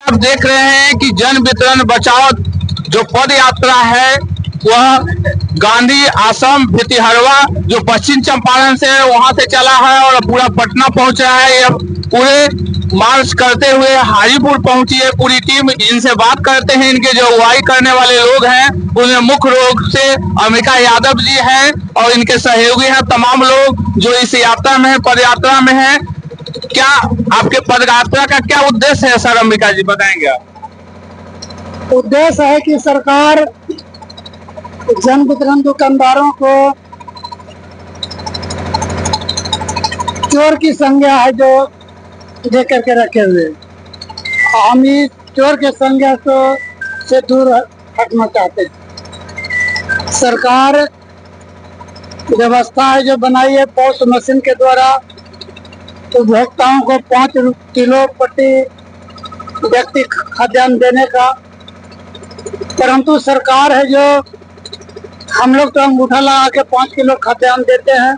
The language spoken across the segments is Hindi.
आप देख रहे हैं कि जन वितरण बचाओ जो पद यात्रा है वह गांधी आश्रम भितिहरवा जो पश्चिम चंपारण से है वहां से चला है और पूरा पटना पहुंचा है। यह पूरे मार्च करते हुए हाजीपुर पहुंची है पूरी टीम। इनसे बात करते हैं, इनके जो अगुवाई करने वाले लोग हैं उनमें मुख्य रूप से अम्बिका यादव जी हैं और इनके सहयोगी हैं तमाम लोग जो इस यात्रा में है, पद यात्रा में है। क्या आपके पद यात्रा का क्या उद्देश्य है सर अम्बिका जी, बताएंगे आप? उद्देश्य है कि सरकार जन वितरण दुकानदारों को चोर की संज्ञा है जो दे करके रखे हुए, हम इस चोर के संज्ञा से दूर हटना चाहते हैं। सरकार व्यवस्था है जो बनाई है पोस्ट मशीन के द्वारा उपभोक्ताओं को 5 किलो प्रति व्यक्ति खाद्यान्न देने का, परंतु सरकार है जो हम लोग तो अंगूठा लगा के 5 किलो खाद्यान्न देते हैं,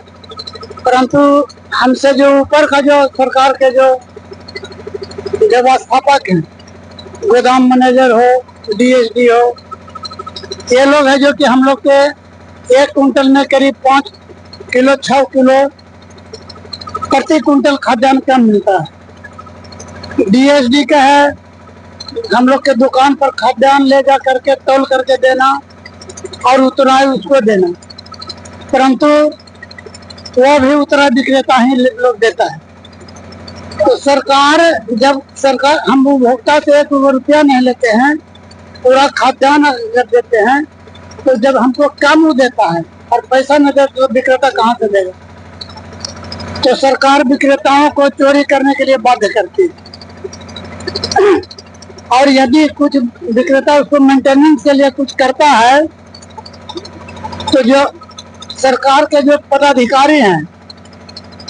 परंतु हमसे जो ऊपर का जो सरकार के जो व्यवस्थापक हैं, गोदाम मैनेजर हो, डीएसडी हो, ये लोग है जो कि हम लोग के 1 कुंटल में करीब 5 किलो 6 किलो प्रति कुंटल खाद्यान्न कम मिलता है। डीएसडी का है हम लोग के दुकान पर खाद्यान्न ले जा करके तौल करके देना और उतना ही उसको देना, परंतु वह भी उतना विक्रेता ही लोग देता है। तो सरकार हम उपभोक्ता से 1 रुपया नहीं लेते हैं, पूरा खाद्यान्न अगर देते हैं तो जब हमको कम देता है और पैसा न दे तो विक्रेता कहाँ से देगा? तो सरकार विक्रेताओं को चोरी करने के लिए बाध्य करती है और यदि कुछ विक्रेता उसको मेंटेनेंस के लिए कुछ करता है तो जो सरकार के जो पदाधिकारी हैं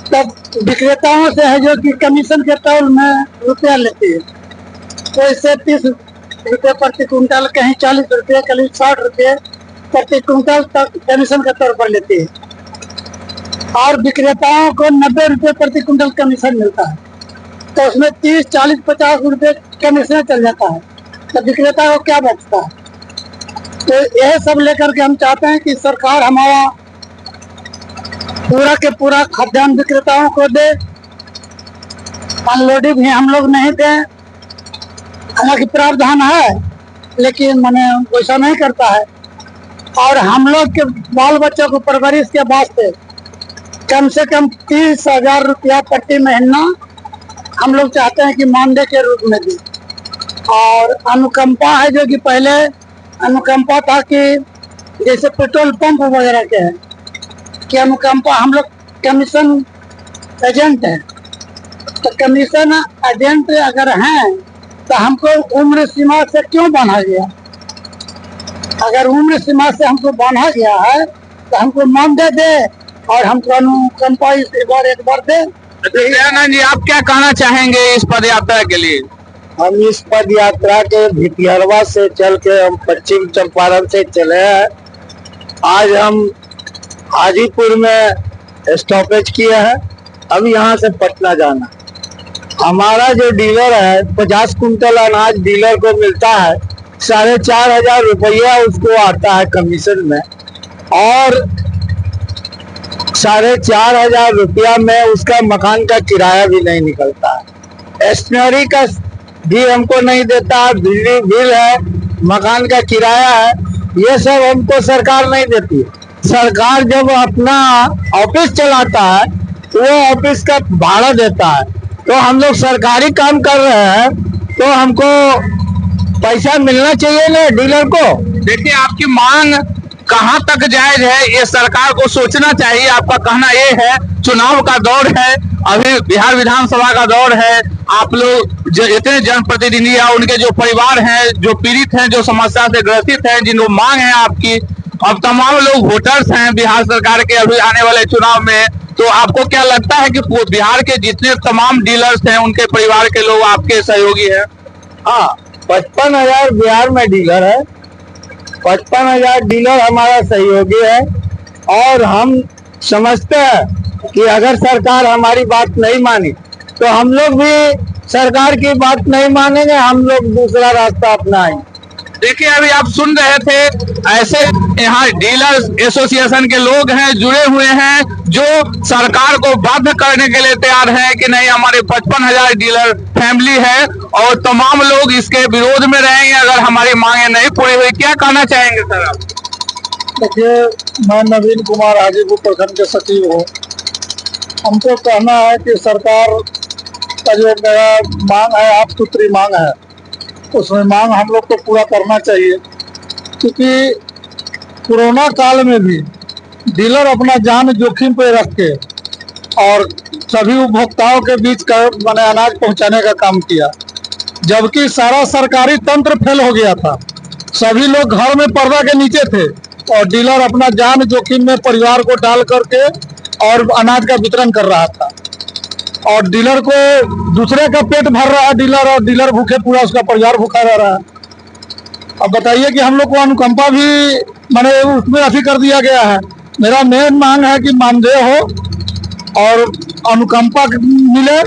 तब विक्रेताओं से है जो कि कमीशन के तौल में रुपया लेती है, तो इससे 30 रुपये प्रति कुंटल, कहीं 40 रुपये, कहीं 60 रुपये प्रति कुंटल तक कमीशन के तौर पर लेती है और विक्रेताओं को 90 रुपये प्रति कुंटल कमीशन मिलता है, तो उसमें 30, 40, 50 रुपये कमीशन चल जाता है, तो विक्रेता को क्या बचता है? तो यह सब लेकर के हम चाहते हैं कि सरकार हमारा पूरा के पूरा खाद्यान्न विक्रेताओं को दे, अनलोडिंग भी हम लोग नहीं दें। हालांकि प्रावधान है लेकिन मैंने वैसा नहीं करता है और हम लोग के बाल बच्चों को परवरिश के वास्ते कम से कम 30,000 रुपया प्रति महीना हम लोग चाहते हैं कि मानदेय के रूप में दें। और अनुकंपा है जो कि पहले अनुकंपा था कि जैसे पेट्रोल पंप वगैरह के हैं कि अनुकंपा, हम लोग कमीशन एजेंट है, तो कमीशन एजेंट अगर हैं तो हमको उम्र सीमा से क्यों बांधा गया? अगर उम्र सीमा से हमको बांधा गया है तो हमको मानदेय दे और हमको अनुकंपा एक बार दे। दयानंद जी, आप क्या कहना चाहेंगे इस पद यात्रा के लिए? हम इस पद यात्रा के भितिहरवा से चल के हम पश्चिम चंपारण से चले हैं। आज हम हाजीपुर में स्टॉपेज किए हैं, अब यहाँ से पटना जाना। हमारा जो डीलर है 50 कुंटल अनाज डीलर को मिलता है, 4,500 रुपया उसको आता है कमीशन में और 4,500 रुपया में उसका मकान का किराया भी नहीं निकलता है, स्टेशनरी का भी हमको नहीं देता, बिजली बिल है, मकान का किराया है, ये सब हमको सरकार नहीं देती है। सरकार जब अपना ऑफिस चलाता है तो वो ऑफिस का भाड़ा देता है, तो हम लोग सरकारी काम कर रहे हैं तो हमको पैसा मिलना चाहिए ना डीलर को। देखिए, आपकी मांग कहां तक जायज है ये सरकार को सोचना चाहिए। आपका कहना ये है चुनाव का दौर है, अभी बिहार विधानसभा का दौर है, आप लोग जितने जनप्रतिनिधि या उनके जो परिवार हैं, जो पीड़ित हैं, जो समस्या से ग्रसित हैं, जिनको मांग है आपकी, अब तमाम लोग वोटर्स हैं बिहार सरकार के अभी आने वाले चुनाव में, तो आपको क्या लगता है कि बिहार के जितने तमाम डीलर्स हैं उनके परिवार के लोग आपके सहयोगी हैं? हाँ, 55,000 बिहार में डीलर है, 55,000 डीलर हमारा सहयोगी है और हम समझते हैं कि अगर सरकार हमारी बात नहीं मानी तो हम लोग भी सरकार की बात नहीं मानेंगे, हम लोग दूसरा रास्ता अपनाएंगे। देखिए अभी आप सुन रहे थे, ऐसे यहाँ डीलर्स एसोसिएशन के लोग हैं, जुड़े हुए हैं, जो सरकार को बाध्य करने के लिए तैयार हैं कि नहीं, हमारे 55,000 डीलर फैमिली है और तमाम लोग इसके विरोध में रहेंगे अगर हमारी मांगे नहीं पूरी हुई। क्या कहना चाहेंगे सर आप? देखिए, मैं नवीन कुमार हाजीपुर प्रखंड के सचिव हूँ। हमको कहना है कि सरकार का जो मेरा मांग है, आप सूत्री मांग है, उसमें मांग हम लोग को पूरा करना चाहिए, क्योंकि कोरोना काल में भी डीलर अपना जान जोखिम पे रख के और सभी उपभोक्ताओं के बीच मैंने अनाज पहुंचाने का काम किया, जबकि सारा सरकारी तंत्र फेल हो गया था। सभी लोग घर में पर्दा के नीचे थे और डीलर अपना जान जोखिम में परिवार को डाल करके और अनाज का वितरण कर रहा था, और डीलर को दूसरे का पेट भर रहा है डीलर, और डीलर भूखे, पूरा उसका परिवार भूखा रह रहा है। अब बताइए कि हम लोग को अनुकंपा भी मैंने उसमें अभी कर दिया गया है। मेरा मेन मांग है कि मानदेय हो और अनुकंपा मिले।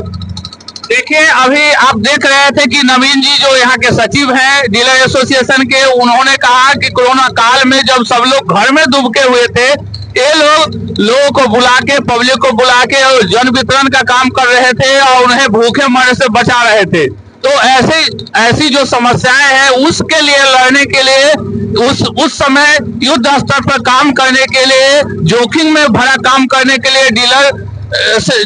देखिए अभी आप देख रहे थे कि नवीन जी जो यहाँ के सचिव हैं डीलर एसोसिएशन के, उन्होंने कहा कि कोरोना काल में जब सब लोग घर में दुबके हुए थे, ये लोगों को बुला के, पब्लिक को बुला के और जन वितरण का काम कर रहे थे और उन्हें भूखे मरने से बचा रहे थे। तो ऐसी जो समस्याएं हैं उसके लिए लड़ने के लिए, उस समय युद्ध स्तर पर काम करने के लिए, जोखिम में भरा काम करने के लिए डीलर,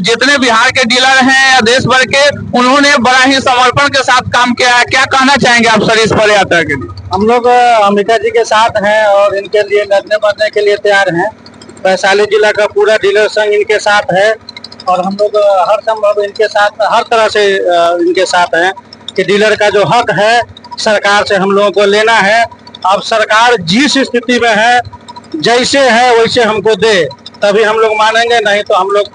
जितने बिहार के डीलर हैं या देश भर के, उन्होंने बड़ा ही समर्पण के साथ काम किया है। क्या कहना चाहेंगे आप सर इस पद यात्रा के लिए? हम लोग अम्बिका जी के साथ हैं और इनके लिए लड़ने मरने के लिए तैयार हैं। वैशाली जिला का पूरा डीलर संघ इनके साथ है और हम लोग हर संभव इनके साथ, हर तरह से इनके साथ हैं कि डीलर का जो हक है सरकार से हम लोगों को लेना है। अब सरकार जिस स्थिति में है, जैसे है वैसे हमको दे, तभी हम लोग मानेंगे, नहीं तो हम लोग,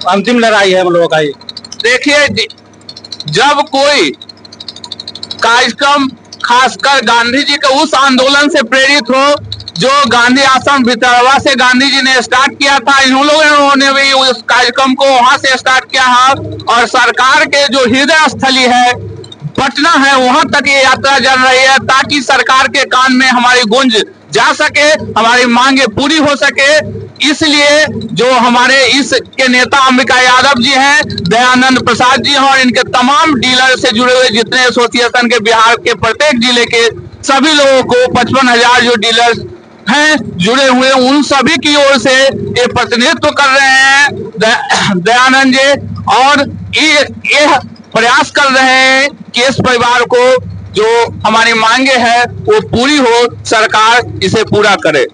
अंतिम लड़ाई है हम लोगों का ही। देखिए जब कोई कार्यक्रम खासकर गांधी जी के उस आंदोलन से प्रेरित हो जो गांधी आश्रम भितरवा से गांधी जी ने स्टार्ट किया था, इन्होंने भी उस कार्यक्रम को वहां से स्टार्ट किया है और सरकार के जो हृदय स्थली है पटना है, वहां तक ये यात्रा चल रही है ताकि सरकार के कान में हमारी गूंज जा सके, हमारी मांगे पूरी हो सके। इसलिए जो हमारे इसके नेता अंबिका यादव जी हैं, दयानंद प्रसाद जी हैं और इनके तमाम डीलर से जुड़े हुए जितने एसोसिएशन के बिहार के प्रत्येक जिले के सभी लोगों को 55,000 जो डीलर्स हैं जुड़े हुए, उन सभी की ओर से ये प्रतिनिधित्व कर रहे हैं दयानंद जी, और ये प्रयास कर रहे हैं कि इस परिवार को जो हमारी मांगे हैं वो पूरी हो, सरकार इसे पूरा करे।